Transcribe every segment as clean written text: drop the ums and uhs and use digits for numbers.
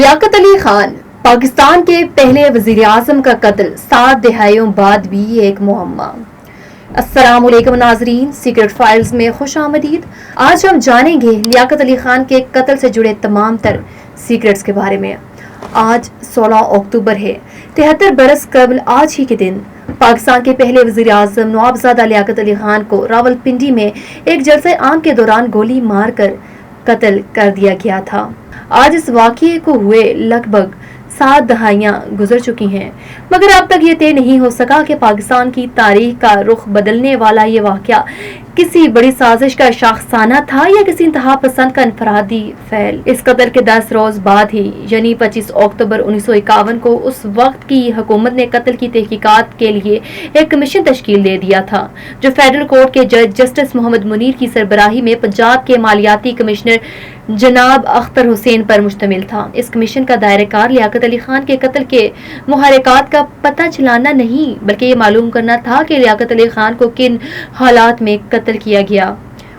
لیاقت علی خان پاکستان کے پہلے وزیر اعظم کا قتل 7 دہائیوں بعد بھی ایک معمہ۔ السلام علیکم ناظرین، سیکرٹ فائلز میں خوش آمدید۔ آج ہم جانیں گے لیاقت علی خان کے قتل سے جڑے تمام تر سیکرٹس کے بارے میں۔ آج 16 اکتوبر ہے۔ 73 برس قبل آج ہی کے دن پاکستان کے پہلے وزیر اعظم نوابزادہ لیاقت علی خان کو راولپنڈی میں ایک جلسہ عام کے دوران گولی مار کر قتل کر دیا گیا تھا۔ آج اس واقعے کو ہوئے لگ بھگ 7 دہائیاں گزر چکی ہیں، مگر اب تک یہ طے نہیں ہو سکا کہ پاکستان کی تاریخ کا رخ بدلنے والا یہ واقعہ کسی بڑی سازش کا شاخسانہ تھا یا کسی انتہا پسند کا انفرادی فعل۔ اس قتل کے 10 روز بعد ہی یعنی 25 اکتوبر 1951 کو اس وقت کی حکومت نے قتل کی تحقیقات کے لیے ایک کمیشن تشکیل دے دیا تھا، جو فیڈرل کورٹ کے جج جسٹس محمد منیر کی سربراہی میں پنجاب کے مالیاتی کمشنر جناب اختر حسین پر مشتمل تھا۔ اس کمیشن کا دائرہ کار لیاقت علی خان کے قتل کے محرکات کا پتہ چلانا نہیں بلکہ یہ معلوم کرنا تھا کہ لیاقت علی خان کو کن حالات میں قتل کیا گیا،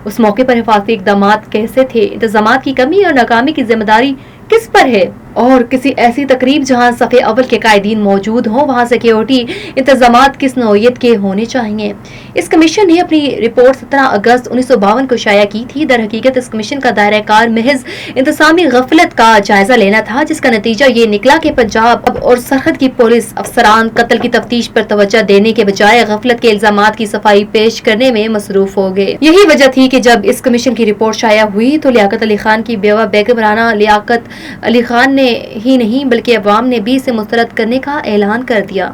اس موقع پر حفاظتی اقدامات کیسے تھے، انتظامات کی کمی اور ناکامی کی ذمہ داری کس پر ہے، اور کسی ایسی تقریب جہاں صف اول کے قائدین موجود ہوں وہاں سیکیورٹی انتظامات کس نوعیت کے ہونے چاہیے۔ اس کمیشن نے اپنی رپورٹ 17 اگست 1952 کو شائع کی تھی۔ در حقیقت اس کمیشن کا دائرہ کار محض انتظامی غفلت کا جائزہ لینا تھا، جس کا نتیجہ یہ نکلا کہ پنجاب اور سرحد کی پولیس افسران قتل کی تفتیش پر توجہ دینے کے بجائے غفلت کے الزامات کی صفائی پیش کرنے میں مصروف ہو گئے۔ یہی وجہ تھی کہ جب اس کمیشن کی رپورٹ شائع ہوئی تو لیاقت علی خان کی بیوہ بیگم رانا لیاقت علی خان ہی نہیں بلکہ عوام نے بھی اسے مسترد کرنے کا اعلان کر دیا۔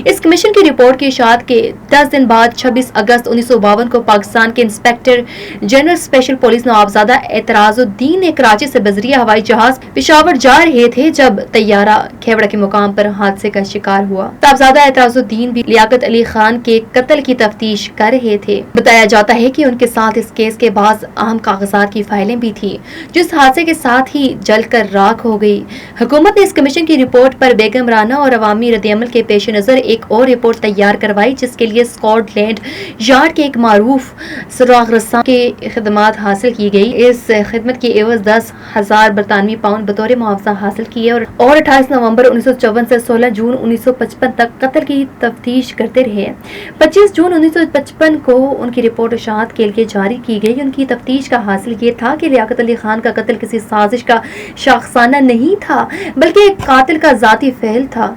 اس کمیشن کی رپورٹ کی اشاعت کے 10 دن بعد 26 اگست 1952 کو پاکستان کے انسپیکٹر جنرل اسپیشل پولیس نوابزادہ اعتراض الدین نے کراچی سے بذریعہ ہوائی جہاز پشاور جا رہے تھے جب طیارہ کھیوڑا کے مقام پر حادثے کا شکار ہوا۔ نوابزادہ اعتراض الدین بھی لیاقت علی خان کے قتل کی تفتیش کر رہے تھے۔ بتایا جاتا ہے کہ ان کے ساتھ اس کیس کے بعض اہم کاغذات کی فائلیں بھی تھیں جو اس حادثے کے ساتھ ہی جل کر راکھ ہو گئی۔ حکومت نے اس کمیشن کی رپورٹ پر بیگم رانا اور عوامی رد عمل کے پیش نظر ایک اور رپورٹ تیار کروائی، جس کے لیے اسکاٹ لینڈ یارڈ کے ایک معروف سراغ رساں کے خدمات حاصل کی گئی۔ اس خدمت کی عوض 10,000 برطانوی پاؤنڈ بطور معاوضہ حاصل کیے اور 28 نومبر 1954 سے 16 جون 1955 تک قتل کی تفتیش کرتے رہے۔ 25 جون 1955 کو ان کی رپورٹ اشاعت کے لیے جاری کی گئی۔ ان کی تفتیش کا حاصل یہ تھا کہ لیاقت علی خان کا قتل کسی سازش کا شاخسانہ نہیں تھا بلکہ ایک قاتل کا ذاتی فعل تھا۔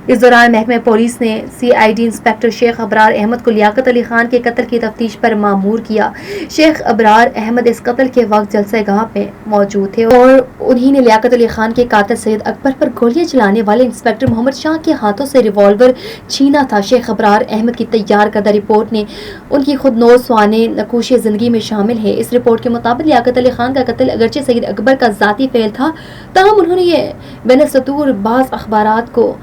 اس دوران محکمہ پولیس نے CID انسپیکٹر شیخ ابرار احمد کو لیاقت علی خان کے قتل کی تفتیش پر مامور کیا۔ شیخ ابرار احمد اس قتل کے وقت جلسہ گاہ میں موجود تھے اور انہی نے لیاقت علی خان کے قاتل سید اکبر پر گولیاں چلانے والے انسپیکٹر محمد شاہ کے ہاتھوں سے ریوالور چھینا تھا۔ شیخ ابرار احمد کی تیار کردہ رپورٹ نے ان کی خود نوش سوانح نقوش زندگی میں شامل ہے۔ اس رپورٹ کے مطابق لیاقت علی خان کا قتل اگرچہ سید اکبر کا ذاتی فعل تھا، تاہم انہوں نے یہ بین السطور بعض اخبارات کو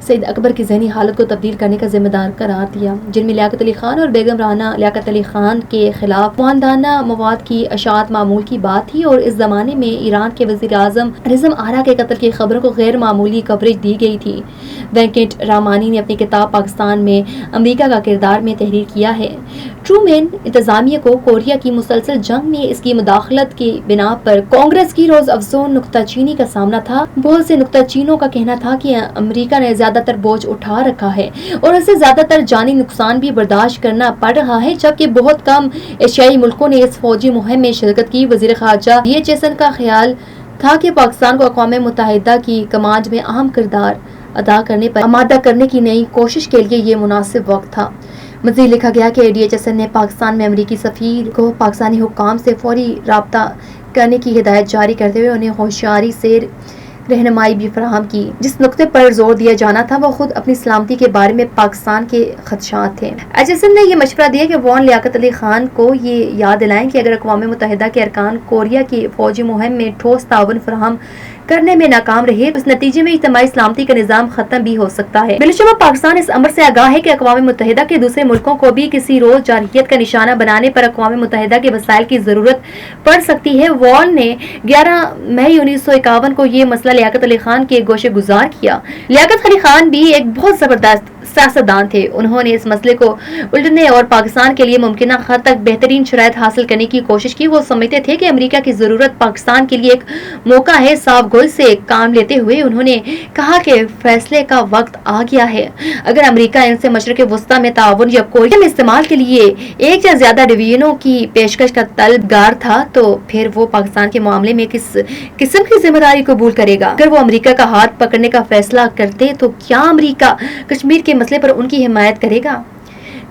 سید اکبر کی ذہنی حالت کو تبدیل کرنے کا ذمہ دار قرار دیا، جن میں لیاقت علی خان اور بیگم رانا لیاقت علی خان کے خلاف معاندانہ مواد کی اشاعت معمول کی بات تھی، اور اس زمانے میں ایران کے وزیر اعظم نظام آرا کے قتل کی خبروں کو غیر معمولی کوریج دی گئی تھی۔ وینکٹ رامانی نے اپنی کتاب پاکستان میں امریکہ کا کردار میں تحریر کیا ہے۔ ٹرومین انتظامیہ کو کوریا کی مسلسل جنگ میں اس کی مداخلت کی بنا پر کانگریس کی روز افزوں نکتہ چینی کا سامنا تھا۔ بہت سے نکتہ چینوں کا کہنا تھا کہ امریکہ نے زیادہ تر بوجھ اٹھا رکھا ہے اور اسے زیادہ تر جانی نقصان بھی برداشت کرنا پڑ رہا ہے، جبکہ بہت کم ایشیائی ملکوں نے اس فوجی مہم میں شرکت کی۔ وزیر خارجہ DHSN کا خیال تھا کہ پاکستان کو اقوام متحدہ کی کمانڈ میں اہم کردار ادا کرنے پر آمادہ کرنے کی نئی کوشش کے لیے یہ مناسب وقت تھا۔ مزید لکھا گیا کہ DHSN نے پاکستان میں امریکی سفیر کو پاکستانی حکام سے فوری رابطہ کرنے کی ہدایت جاری کرتے ہوئے انہیں ہوشیاری سے رہنمائی بھی فراہم کی۔ جس نقطے پر زور دیا جانا تھا وہ خود اپنی سلامتی کے بارے میں پاکستان کے خدشات تھے۔ HSN نے یہ مشورہ دیا کہ وان لیاقت علی خان کو یہ یاد دلائیں کہ اگر اقوام متحدہ کے ارکان کوریا کی فوجی مہم میں ٹھوس تعاون فراہم کرنے میں ناکام رہے تو اس نتیجے میں اجتماعی سلامتی کا نظام ختم بھی ہو سکتا ہے۔ بالشبہ پاکستان اس امر سے آگاہ ہے کہ اقوام متحدہ کے دوسرے ملکوں کو بھی کسی روز جارحیت کا نشانہ بنانے پر اقوام متحدہ کے وسائل کی ضرورت پڑ سکتی ہے۔ وان نے 11 مئی 1951 کو یہ مسئلہ لیاقت علی خان کے گوشے گزار کیا۔ لیاقت علی خان بھی ایک بہت زبردست سیاستدان تھے. انہوں نے اس مسئلے کو الٹنے اور پاکستان کے لیے ممکنہ حد تک بہترین شرائط حاصل کرنے کی کوشش کی. وہ سمجھتے تھے کہ امریکہ کی ضرورت پاکستان کے لیے ایک موقع ہے. صاف گوئی سے کام لیتے ہوئے انہوں نے کہا کہ فیصلے کا وقت آ گیا ہے. اگر امریکہ ان سے مشرق وسطی میں تعاون یا کوریہ میں استعمال کے لیے ایک یا زیادہ ڈویژنوں کی پیشکش کا طلبگار تھا تو پھر وہ پاکستان کے معاملے میں کس قسم کی ذمہ داری قبول کرے گا؟ اگر وہ امریکہ کا ہاتھ پکڑنے کا فیصلہ کرتے تو کیا امریکہ کشمیر کے مسئلے پر ان کی حمایت کرے گا؟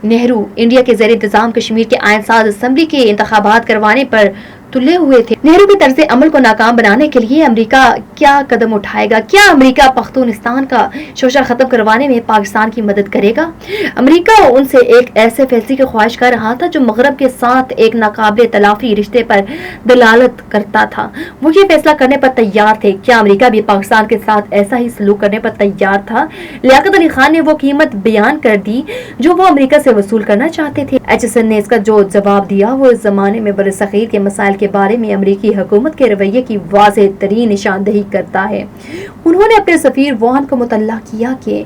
نہرو انڈیا کے زیر انتظام کشمیر کے آئین ساز اسمبلی کے انتخابات کروانے پر تلے ہوئے تھے. نہرو کی طرز عمل کو ناکام بنانے کے لیے امریکہ کیا قدم اٹھائے گا؟ کیا امریکہ پختونستان کا شوشہ ختم کروانے میں پاکستان کی مدد کرے گا؟ امریکہ ان سے ایک ایسے فیصلے کی خواہش کر رہا تھا جو مغرب کے ساتھ ایک ناقابل تلافی رشتے پر دلالت کرتا تھا. وہ یہ فیصلہ کرنے پر تیار تھے. کیا امریکہ بھی پاکستان کے ساتھ ایسا ہی سلوک کرنے پر تیار تھا؟ لیاقت علی خان نے وہ قیمت بیان کر دی جو وہ امریکہ سے وصول کرنا چاہتے تھے. ایچ ایس این نے اس کا جو جواب دیا وہ اس زمانے میں برصغیر کے مسائل کے بارے میں امریکی حکومت کے رویے کی واضح ترین نشاندہی کرتا ہے. انہوں نے اپنے سفیر وان کو مطلع کیا کہ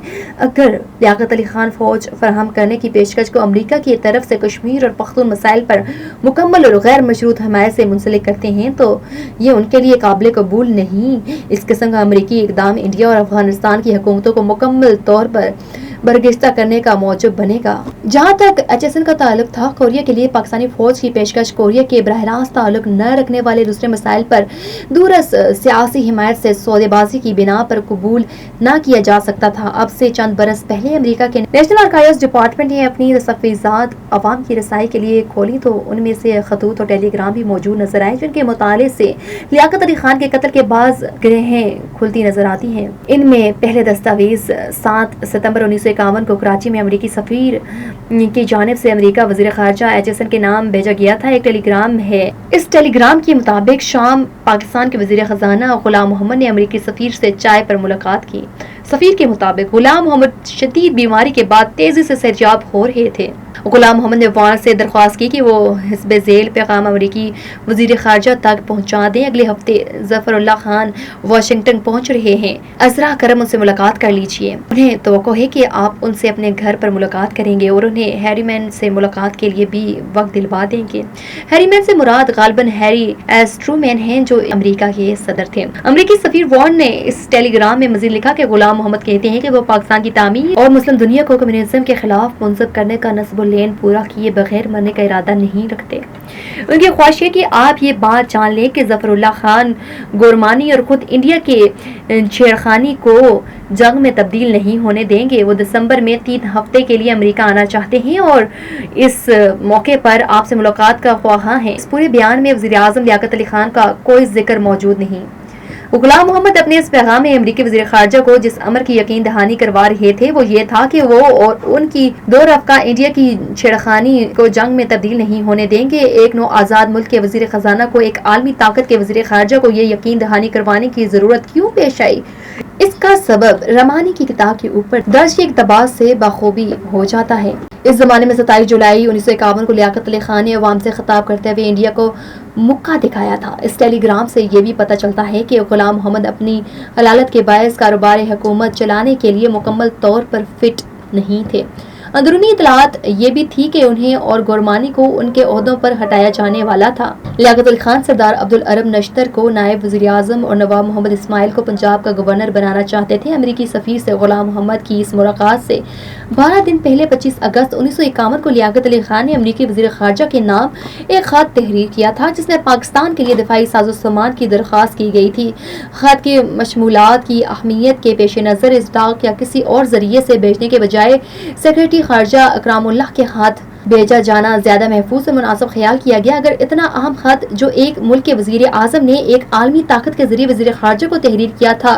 اگر لیاقت علی خان فوج فراہم کرنے کی پیشکش کو امریکہ کی طرف سے کشمیر اور پختون مسائل پر مکمل اور غیر مشروط حمایت سے منسلک کرتے ہیں تو یہ ان کے لیے قابل قبول نہیں. اس قسم کا امریکی اقدام انڈیا اور افغانستان کی حکومتوں کو مکمل طور پر برگشتہ کرنے کا موجب بنے گا. جہاں تک ایچ ایس این کا تعلق تھا، کوریا کے لیے پاکستانی فوج کی پیشکش کوریا کے براہ راست تعلق نہ رکھنے والے دوسرے مسائل پر دورس سیاسی حمایت سے سودے بازی کی بنا پر قبول نہ کیا جا سکتا تھا. اب سے چند برس پہلے امریکہ کے نیشنل آرکائیوز ڈپارٹمنٹ نے اپنی دستاویزات عوام کی رسائی کے لیے کھولی تو ان میں سے خطوط اور ٹیلی گرام بھی موجود نظر آئے جن کے مطالعے سے لیاقت علی خان کے قتل کے بعض گرہیں کھلتی نظر آتی ہیں. ان میں پہلے دستاویز 7 ستمبر 1951 کو کراچی میں امریکی سفیر کی جانب سے امریکہ وزیر خارجہ ایچ ایس این کے نام بھیجا گیا تھا. ایک ٹیلی گرام ہے. اس ٹیلی گرام کے مطابق شام پاکستان کے وزیر خزانہ غلام محمد نے امریکی سفیر سے چائے پر ملاقات کی. سفیر کے مطابق غلام محمد شدید بیماری کے بعد تیزی سے صحتیاب ہو رہے تھے. غلام محمد نے وان سے درخواست کی کہ وہ حسب ذیل پیغام امریکی وزیر خارجہ تک پہنچا دیں. اگلے ہفتے ظفر اللہ خان واشنگٹن پہنچ رہے ہیں. ازرا کرم ان سے ملاقات کر لیجیے. انہیں توقع ہے کہ آپ ان سے اپنے گھر پر ملاقات کریں گے اور انہیں ہیری مین سے ملاقات کے لیے بھی وقت دلوا دیں گے. ہیری مین سے مراد غالباً ہیری ایس ٹرومین ہیں جو امریکہ کے صدر تھے. امریکی سفیر وان نے اس ٹیلی گرام میں مزید لکھا کہ غلام محمد کہتے ہیں کہ وہ پاکستان کی تعمیر اور مسلم دنیا کو کمیونزم کے خلاف منصب کرنے کا نصب لین پورا کیے بغیر مرنے کا ارادہ نہیں رکھتے. ان کی خواہش ہے کہ آپ یہ بات جان لیں کہ ظفر اللہ خان گورمانی اور خود انڈیا کے چھیڑخانی کو جنگ میں تبدیل نہیں ہونے دیں گے. وہ دسمبر میں 3 ہفتے کے لیے امریکہ آنا چاہتے ہیں اور اس موقع پر آپ سے ملاقات کا خواہاں ہیں. اس پورے بیان میں وزیر اعظم لیاقت علی خان کا کوئی ذکر موجود نہیں. غلام محمد اپنے اس پیغام میں امریکی وزیر خارجہ کو جس امر کی یقین دہانی کروا رہے تھے وہ یہ تھا کہ وہ اور ان کی دو رفقا انڈیا کی چھیڑخانی کو جنگ میں تبدیل نہیں ہونے دیں گے. ایک نو آزاد ملک کے وزیر خزانہ کو ایک عالمی طاقت کے وزیر خارجہ کو یہ یقین دہانی کروانے کی ضرورت کیوں پیش آئی؟ اس کا سبب رمانی کی کتاب کے اوپر درج اقتباس سے بخوبی ہو جاتا ہے. اس زمانے میں 27 جولائی 1951 کو لیاقت علی خان نے عوام سے خطاب کرتے ہوئے انڈیا کو مکہ دکھایا تھا. اس ٹیلی گرام سے یہ بھی پتہ چلتا ہے کہ غلام محمد اپنی حلالت کے باعث کاروبار حکومت چلانے کے لیے مکمل طور پر فٹ نہیں تھے. اندرونی اطلاعات یہ بھی تھی کہ انہیں اور گورمانی کو ان کے عہدوں پر ہٹایا جانے والا تھا. لیاقت علی خان سردار عبدالعرب نشتر کو نائب وزیر اعظم اور نواب محمد اسماعیل کو پنجاب کا گورنر بنانا چاہتے تھے. امریکی سفیر سے غلام محمد کی اس ملاقات سے 12 دن پہلے 25 اگست 1951 کو لیاقت علی خان نے امریکی وزیر خارجہ کے نام ایک خط تحریر کیا تھا جس میں پاکستان کے لیے دفاعی ساز و سامان کی درخواست کی گئی تھی. خط کے مشمولات کی اہمیت کے پیش نظر اس ڈاک یا کسی اور ذریعے سے بھیجنے کے بجائے سیکریٹری خارجہ اکرام اللہ کے ہاتھ بھیجا جانا زیادہ محفوظ اور مناسب خیال کیا گیا. اگر اتنا اہم خط جو ایک ملک کے وزیر اعظم نے ایک عالمی طاقت کے ذریعے وزیر خارجہ کو تحریر کیا تھا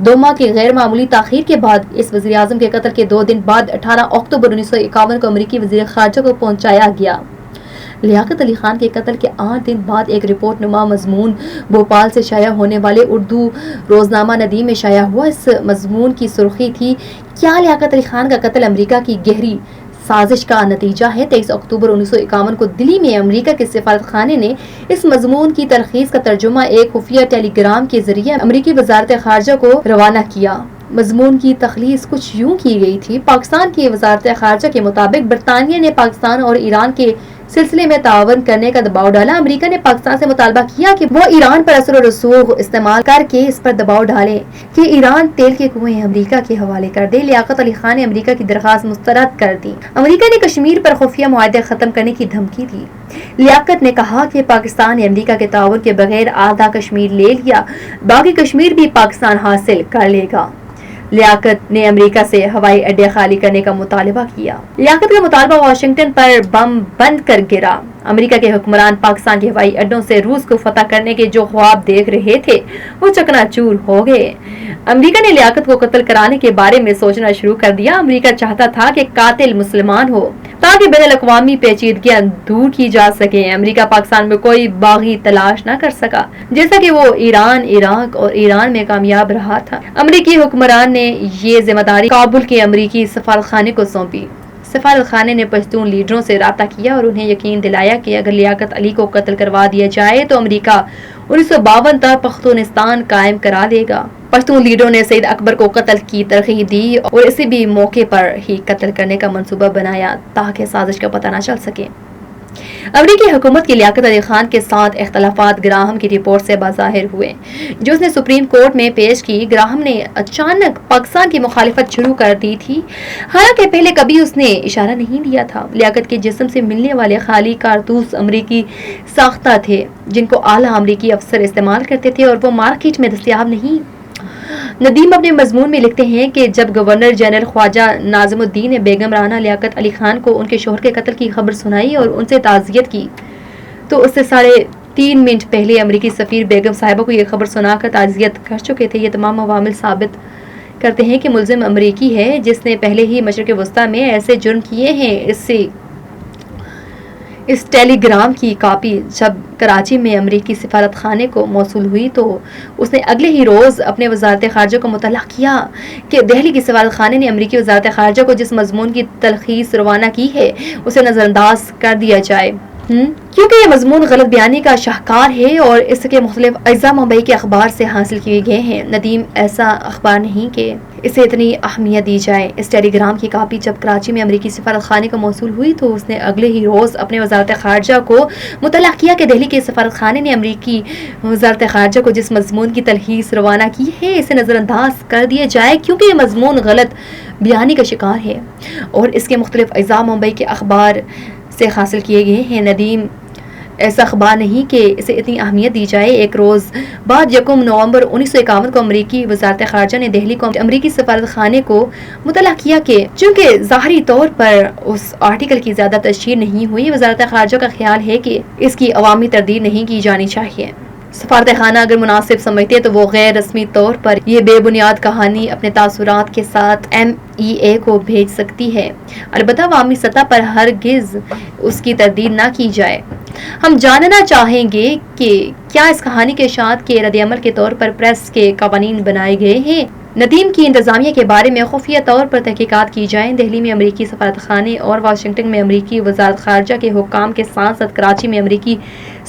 2 ماہ کی غیر معمولی تاخیر کے بعد اس وزیر اعظم کے قتل کے 2 دن بعد 18 اکتوبر 1951 کو امریکی وزیر خارجہ کو پہنچایا گیا. لیاقت علی خان کے قتل کے 8 دن بعد ایک رپورٹ نما مضمون بھوپال سے شائع ہونے والے اردو روزنامہ ندیم میں شائع ہوا. اس مضمون کی سرخی تھی کیا لیاقت علی خان کا قتل امریکہ کی گہری سازش کا نتیجہ ہے. 23 اکتوبر 1951 کو دلی میں امریکہ کے سفارت خانے نے اس مضمون کی تلخیص کا ترجمہ ایک خفیہ ٹیلی گرام کے ذریعے امریکی وزارت خارجہ کو روانہ کیا. مضمون کی تخلیص کچھ یوں کی گئی تھی: پاکستان کی وزارت خارجہ کے مطابق برطانیہ نے پاکستان اور ایران کے سلسلے میں تعاون کرنے کا دباؤ ڈالا۔ امریکہ نے پاکستان سے مطالبہ کیا کہ وہ ایران پر اثر و رسوخ استعمال کر کے اس پر دباؤ ڈالے کہ ایران تیل کے کنویں امریکہ کے حوالے کر دے۔ لیاقت علی خان نے امریکہ کی درخواست مسترد کر دی۔ امریکہ نے کشمیر پر خفیہ معاہدے ختم کرنے کی دھمکی دی۔ لیاقت نے کہا کہ پاکستان نے امریکہ کے تعاون کے بغیر آدھا کشمیر لے لیا، باقی کشمیر بھی پاکستان حاصل کر لے گا۔ لیاقت نے امریکہ سے ہوائی اڈے خالی کرنے کا مطالبہ کیا۔ لیاقت کا مطالبہ واشنگٹن پر بم بند کر گرا۔ امریکہ کے حکمران پاکستان کے ہوائی اڈوں سے روس کو فتح کرنے کے جو خواب دیکھ رہے تھے وہ چکنا چور ہو گئے۔ امریکہ نے لیاقت کو قتل کرانے کے بارے میں سوچنا شروع کر دیا۔ امریکہ چاہتا تھا کہ قاتل مسلمان ہو تاکہ بین الاقوامی پیچیدگیاں دور کی جا سکیں۔ امریکہ پاکستان میں کوئی باغی تلاش نہ کر سکا، جیسا کہ وہ ایران، عراق اور ایران میں کامیاب رہا تھا۔ امریکی حکمران نے یہ ذمہ داری کابل کے امریکی سفارتخانے کو سونپی۔ سفارت خانے نے پشتون لیڈروں سے رابطہ کیا اور انہیں یقین دلایا کہ اگر لیاقت علی کو قتل کروا دیا جائے تو امریکہ 1952 تک پختونستان قائم کرا دے گا۔ پشتون لیڈروں نے سید اکبر کو قتل کی ترغیب دی اور اسے بھی موقع پر ہی قتل کرنے کا منصوبہ بنایا تاکہ سازش کا پتہ نہ چل سکے۔ امریکی حکومت کی لیاقت علی خان کے ساتھ اختلافات گراہم کی رپورٹ سے بظاہر ہوئے جو اس نے سپریم کورٹ میں پیش کی۔ گراہم نے اچانک پاکستان کی مخالفت شروع کر دی تھی، حالانکہ پہلے کبھی اس نے اشارہ نہیں دیا تھا۔ لیاقت کے جسم سے ملنے والے خالی کارتوس امریکی ساختہ تھے جن کو اعلیٰ امریکی افسر استعمال کرتے تھے اور وہ مارکیٹ میں دستیاب نہیں۔ ندیم اپنے مضمون میں لکھتے ہیں کہ جب گورنر جنرل خواجہ ناظم الدین نے بیگم رانا لیاقت علی خان کو ان کے شوہر کے قتل کی خبر سنائی اور ان سے تعزیت کی تو اس سے 3.5 منٹ پہلے امریکی سفیر بیگم صاحبہ کو یہ خبر سنا کر تعزیت کر چکے تھے۔ یہ تمام عوامل ثابت کرتے ہیں کہ ملزم امریکی ہے جس نے پہلے ہی مشرق وسطیٰ میں ایسے جرم کیے ہیں۔ اس ٹیلی گرام کی کاپی جب کراچی میں امریکی سفارت خانے کو موصول ہوئی تو اس نے اگلے ہی روز اپنے وزارت خارجہ کو مطلع کیا کہ دہلی کی سفارت خانے نے امریکی وزارت خارجہ کو جس مضمون کی تلخیص روانہ کی ہے اسے نظر انداز کر دیا جائے، کیونکہ یہ مضمون غلط بیانی کا شاہکار ہے اور اس کے مختلف اجزاء ممبئی کے اخبار سے حاصل کیے گئے ہیں۔ ندیم ایسا اخبار نہیں کہ اسے اتنی اہمیت دی جائے۔ اس ٹیلی گرام کی کاپی جب کراچی میں امریکی سفارت خانے کو موصول ہوئی تو اس نے اگلے ہی روز اپنے وزارت خارجہ کو مطلع کیا کہ دہلی کے سفارت خانے نے امریکی وزارت خارجہ کو جس مضمون کی تلخیص روانہ کی ہے اسے نظر انداز کر دیا جائے، کیونکہ یہ مضمون غلط بیانی کا شکار ہے اور اس کے مختلف اجزاء ممبئی کے اخبار سے حاصل کیے گئے ہیں۔ ندیم ایسا اخبار نہیں کہ اسے اتنی اہمیت دی جائے۔ ایک روز بعد 1 نومبر 1951 کو امریکی وزارت خارجہ نے دہلی کو امریکی سفارت خانے کو مطلع کیا کہ چونکہ ظاہری طور پر اس آرٹیکل کی زیادہ تشہیر نہیں ہوئی، وزارت خارجہ کا خیال ہے کہ اس کی عوامی تردید نہیں کی جانی چاہیے۔ سفارت خانہ اگر مناسب سمجھتے تو وہ غیر رسمی طور پر یہ بے بنیاد کہانی اپنے تاثرات کے ساتھ MEA کو بھیج سکتی ہے، البتہ عوامی سطح پر ہرگز اس کی تردید نہ کی جائے۔ ہم جاننا چاہیں گے کہ کیا اس کہانی کے اشاعت کے رد عمل کے طور پر پریس کے قوانین بنائے گئے ہیں۔ ندیم کی انتظامیہ کے بارے میں خفیہ طور پر تحقیقات کی جائیں۔ دہلی میں امریکی سفارت خانے اور واشنگٹن میں امریکی وزارت خارجہ کے حکام کے ساتھ ساتھ کراچی میں امریکی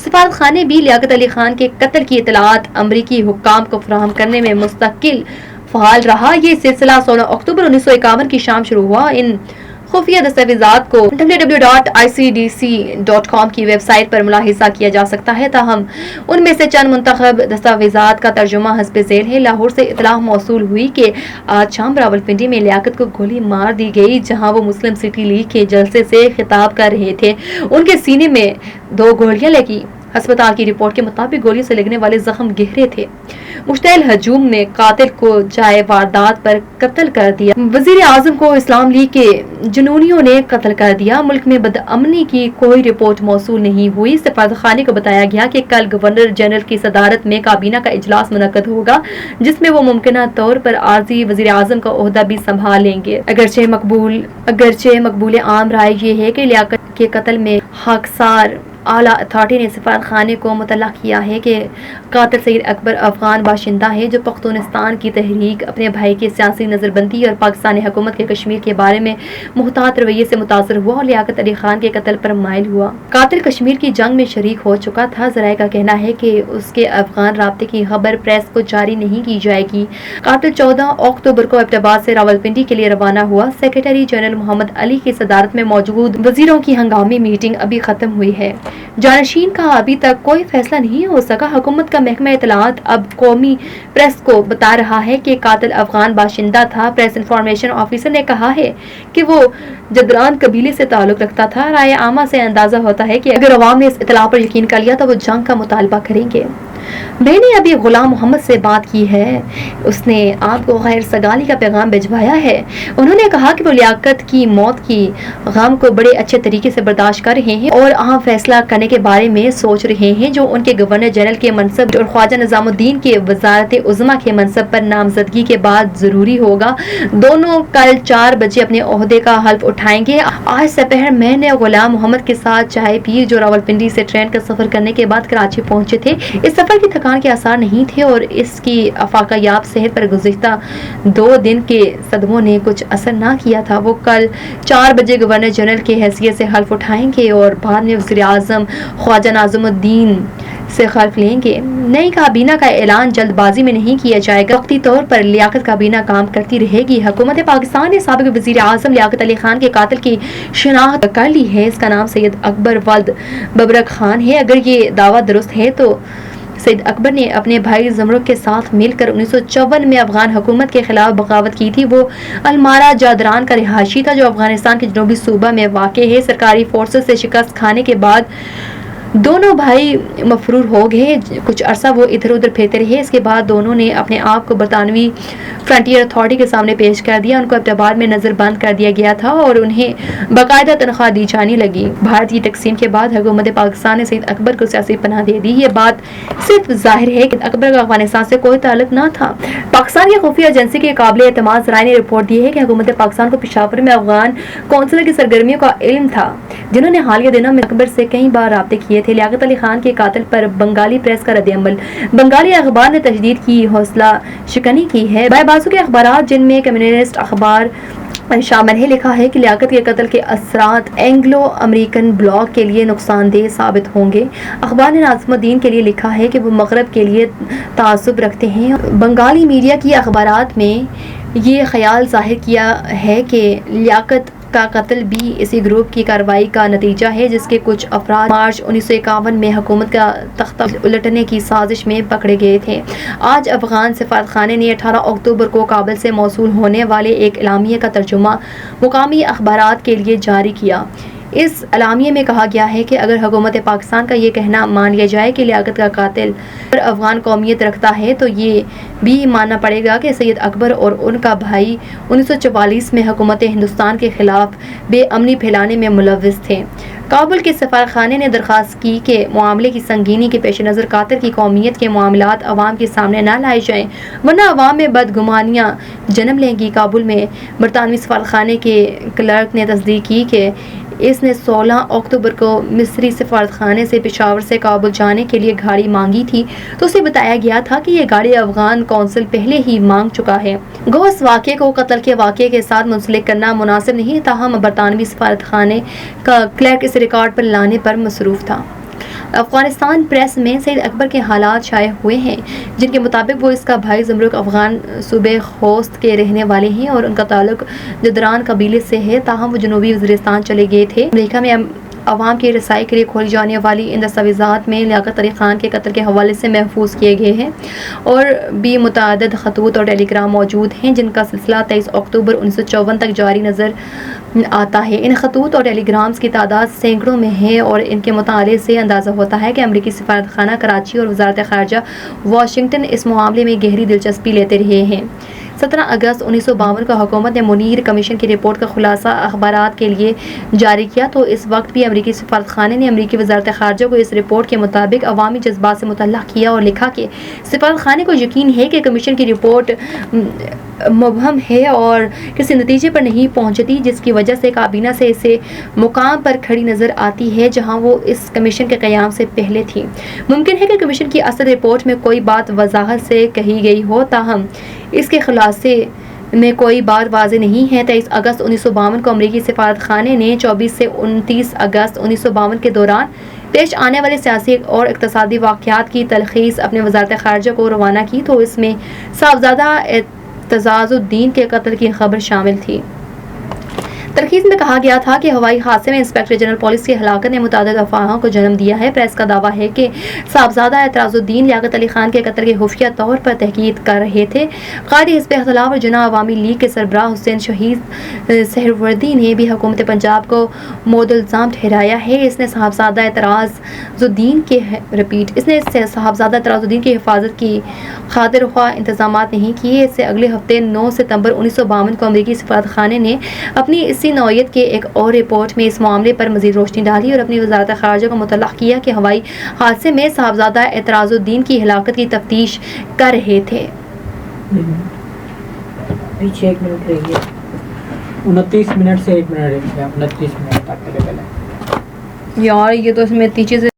سفارت خانے بھی لیاقت علی خان کے قتل کی اطلاعات امریکی حکام کو فراہم کرنے میں مستقل فعال رہا۔ یہ سلسلہ 16 اکتوبر 1951 کی شام شروع ہوا۔ ان خفیہ دستاویزات کو www.icdc.com کی ویب سائٹ پر ملاحظہ کیا جا سکتا ہے، تاہم ان میں سے چند منتخب دستاویزات کا ترجمہ حسب ذیل ہے۔ لاہور سے اطلاع موصول ہوئی کہ آج شام راولپنڈی میں لیاقت کو گولی مار دی گئی جہاں وہ مسلم سٹی لیگ کے جلسے سے خطاب کر رہے تھے۔ ان کے سینے میں 2 گولیاں لگی۔ ہسپتال کی رپورٹ کے مطابق گولی سے لگنے والے زخم گہرے تھے۔ مشتعل ہجوم نے قاتل کو جائے واردات پر قتل کر دیا۔ وزیر اعظم کو اسلام لیگ کے جنونیوں نے قتل کر دیا۔ ملک میں بدامنی کی کوئی رپورٹ موصول نہیں ہوئی۔ سفارت خانے کو بتایا گیا کہ کل گورنر جنرل کی صدارت میں کابینہ کا اجلاس منعقد ہوگا جس میں وہ ممکنہ طور پر عارضی وزیر اعظم کا عہدہ بھی سنبھال لیں گے۔ اگرچہ مقبول عام رائے یہ ہے کہ لیاقت کے قتل میں خاکسار اعلیٰ اتھارٹی نے سفارت خانے کو مطلع کیا ہے کہ قاتل سید اکبر افغان باشندہ ہے جو پختونستان کی تحریک، اپنے بھائی کی سیاسی نظر بندی اور پاکستانی حکومت کے کشمیر کے بارے میں محتاط رویے سے متاثر ہوا اور لیاقت علی خان کے قتل پر مائل ہوا۔ قاتل کشمیر کی جنگ میں شریک ہو چکا تھا۔ ذرائع کا کہنا ہے کہ اس کے افغان رابطے کی خبر پریس کو جاری نہیں کی جائے گی۔ قاتل 14 اکتوبر کو ایبٹ آباد سے راولپنڈی کے لیے روانہ ہوا۔ سیکریٹری جنرل محمد علی کی صدارت میں موجود وزیروں کی ہنگامی میٹنگ ابھی ختم ہوئی ہے۔ جانشین کا ابھی تک کوئی فیصلہ نہیں ہو سکا۔ حکومت کا محکمہ اطلاعات اب قومی پریس کو بتا رہا ہے کہ قاتل افغان باشندہ تھا۔ پریس انفارمیشن آفیسر نے کہا ہے کہ وہ جدران قبیلے سے تعلق رکھتا تھا۔ رائے عامہ سے اندازہ ہوتا ہے کہ اگر عوام نے اس اطلاع پر یقین کر لیا تو وہ جنگ کا مطالبہ کریں گے۔ میں نے ابھی غلام محمد سے بات کی ہے، اس نے آپ کو خیر سگالی کا پیغام بھجوایا ہے۔ انہوں نے کہا کہ وہ لیاقت کی موت کی غم کو بڑے اچھے طریقے سے برداشت کر رہے ہیں اور اہم فیصلہ کرنے کے بارے میں سوچ رہے ہیں جو ان کے گورنر جنرل کے منصب اور خواجہ نظام الدین کے وزارت عظمیٰ کے منصب پر نامزدگی کے بعد ضروری ہوگا۔ دونوں کل 4 بجے اپنے عہدے کا حلف اٹھائیں گے۔ آج دوپہر میں نے غلام محمد کے ساتھ چائے پی جو راولپنڈی سے ٹرین کا سفر کرنے کے بعد کراچی پہنچے تھے۔ اس سفر کی تھکان کے آثار نہیں تھے اور اس کی افاقہ یاب صحت پر گزشتہ 2 دن کے صدموں نے کچھ اثر نہ کیا تھا۔ وہ کل 4 بجے گورنر جنرل کی حیثیت سے حلف اٹھائیں گے اور بعد میں وزیر اعظم خواجہ نظام الدین سے حلف لیں گے۔ نئی کابینہ کا اعلان جلد بازی میں نہیں کیا جائے گا۔ وقتی طور پر لیاقت کابینہ کام کرتی رہے گی۔ حکومت پاکستان نے سابق وزیر اعظم لیاقت علی خان کے قاتل کی شناخت کر لی ہے۔ اس کا نام سید اکبر ولد ببرک خان ہے۔ اگر یہ دعویٰ درست ہے تو سید اکبر نے اپنے بھائی زمرک کے ساتھ مل کر 1954 میں افغان حکومت کے خلاف بغاوت کی تھی۔ وہ المارا جادران کا رہائشی تھا جو افغانستان کے جنوبی صوبہ میں واقع ہے۔ سرکاری فورسز سے شکست کھانے کے بعد دونوں بھائی مفرور ہو گئے۔ کچھ عرصہ وہ ادھر ادھر پھرتے رہے۔ اس کے بعد دونوں نے اپنے آپ کو برطانوی فرنٹیئر اتھارٹی کے سامنے پیش کر دیا۔ ان کو ایبٹ آباد میں نظر بند کر دیا گیا تھا اور انہیں باقاعدہ تنخواہ دی جانے لگی۔ بھارت کی تقسیم کے بعد حکومت پاکستان نے سید اکبر کو سیاسی پناہ دے دی۔ یہ بات صرف ظاہر ہے کہ اکبر کا افغانستان سے کوئی تعلق نہ تھا۔ پاکستان کی خفیہ ایجنسی کے قابل اعتماد ذرائع نے رپورٹ دی ہے کہ حکومت پاکستان کو پشاور میں افغان قونصلر کی سرگرمیوں کا علم تھا جنہوں نے حالیہ دنوں میں اکبر سے کئی بار رابطے کیے تھے۔ لیاقت علی خان کے قاتل پر بنگالی پریس کا رد عمل۔ بنگالی اخبار نے تشدید کی حوصلہ شکنی کی ہے۔ بائیں بازو کے اخبارات جن میں کمیونسٹ اخبار شامل ہے لکھا ہے کہ لیاقت کے قتل کے اثرات اینگلو امریکن بلاک کے لیے نقصان دہ ثابت ہوں گے۔ اخبار نے نظام الدین کے لیے لکھا ہے کہ وہ مغرب کے لیے تعصب رکھتے ہیں۔ بنگالی میڈیا کی اخبارات میں یہ خیال ظاہر کیا ہے کہ لیاقت کا قتل بھی اسی گروپ کی کارروائی کا نتیجہ ہے جس کے کچھ افراد مارچ 1951 میں حکومت کا تختہ الٹنے کی سازش میں پکڑے گئے تھے۔ آج افغان سفارت خانے نے 18 اکتوبر کو کابل سے موصول ہونے والے ایک اعلامیے کا ترجمہ مقامی اخبارات کے لیے جاری کیا۔ اس اعلامیے میں کہا گیا ہے کہ اگر حکومت پاکستان کا یہ کہنا مان لیا جائے کہ لیاقت کا قاتل افغان قومیت رکھتا ہے تو یہ بھی ماننا پڑے گا کہ سید اکبر اور ان کا بھائی 1944 میں حکومت ہندوستان کے خلاف بے امنی پھیلانے میں ملوث تھے۔ کابل کے سفارت خانے نے درخواست کی کہ معاملے کی سنگینی کے پیش نظر قاتل کی قومیت کے معاملات عوام کے سامنے نہ لائے جائیں ورنہ عوام میں بدگمانیاں جنم لیں گی۔ کابل میں برطانوی سفارت خانے کے کلرک نے تصدیق کی کہ اس نے 16 اکتوبر کو مصری سفارت خانے سے پشاور سے کابل جانے کے لیے گاڑی مانگی تھی تو اسے بتایا گیا تھا کہ یہ گاڑی افغان قونصل پہلے ہی مانگ چکا ہے۔ گو اس واقعے کو قتل کے واقعے کے ساتھ منسلک کرنا مناسب نہیں، تاہم برطانوی سفارت خانے کا کلرک اس ریکارڈ پر لانے پر مصروف تھا۔ افغانستان پریس میں سید اکبر کے حالات شائع ہوئے ہیں جن کے مطابق وہ اس کا بھائی زمرک افغان صوبے خوست کے رہنے والے ہیں اور ان کا تعلق جدران قبیلے سے ہے، تاہم وہ جنوبی وزیرستان چلے گئے تھے۔ امریکہ میں عوام کی رسائی کے لیے کھولی جانے والی ان دستاویزات میں لیاقت علی خان کے قتل کے حوالے سے محفوظ کیے گئے ہیں اور بھی متعدد خطوط اور ٹیلی گرام موجود ہیں جن کا سلسلہ 23 اکتوبر 1954 تک جاری نظر آتا ہے۔ ان خطوط اور ٹیلی گرامز کی تعداد سینکڑوں میں ہے اور ان کے مطالعے سے اندازہ ہوتا ہے کہ امریکی سفارت خانہ کراچی اور وزارت خارجہ واشنگٹن اس معاملے میں گہری دلچسپی لیتے رہے ہیں۔ 17 اگست 1952 کو حکومت نے منیر کمیشن کی رپورٹ کا خلاصہ اخبارات کے لیے جاری کیا تو اس وقت بھی امریکی سفارت خانے نے امریکی وزارت خارجہ کو اس رپورٹ کے مطابق عوامی جذبات سے مطلع کیا اور لکھا کہ سفارت خانے کو یقین ہے کہ کمیشن کی رپورٹ مبہم ہے اور کسی نتیجے پر نہیں پہنچتی، جس کی وجہ سے کابینہ سے اسے مقام پر کھڑی نظر آتی ہے جہاں وہ اس کمیشن کے قیام سے پہلے تھی۔ ممکن ہے کہ کمیشن کی اصل رپورٹ میں کوئی بات وضاحت سے کہی گئی ہو، تاہم اس کے خلاصے میں کوئی بات واضح نہیں ہے۔ 23 اگست 1952 کو امریکی سفارت خانے نے 24 سے 29 اگست 1952 کے دوران پیش آنے والے سیاسی اور اقتصادی واقعات کی تلخیص اپنے وزارت خارجہ کو روانہ کی تو اس میں صاحبزادہ اعتزاز الدین کے قتل کی خبر شامل تھی۔ تلخیص میں کہا گیا تھا کہ ہوائی حادثے میں انسپکٹر جنرل پولیس کی ہلاکت نے متعدد افواہوں کو جنم دیا ہے۔ پریس کا دعویٰ ہے کہ صاحبزادہ اعتراض الدین لیاقت علی خان کے قتل کی خفیہ طور پر تحقیق کر رہے تھے۔ قائد حزب اختلاف اور جناح عوامی لیگ کے سربراہ حسین شہید سہروردی نے بھی حکومت پنجاب کو مود الزام ٹھہرایا ہے۔ اس نے صاحبزادہ اعتراض الدین کی حفاظت کی خاطر خواہ انتظامات نہیں کیے۔ اس سے اگلے ہفتے 9 ستمبر 1952 کو امریکی سفارت خانے نے اپنی اسی نوعیت کے ایک اور رپورٹ میں اس معاملے پر مزید روشنی ڈالی اور اپنی وزارت خارجہ کو مطلع کیا کہ ہوائی حادثے میں صاحبزادہ اعتراض الدین کی ہلاکت کی تفتیش کر رہے تھے۔ پیچھے 1 منٹ رہ گیا، 29 منٹ سے 1 منٹ رہ گیا، 29 منٹ تک۔ یار یہ تو اس میں اتنی چیزیں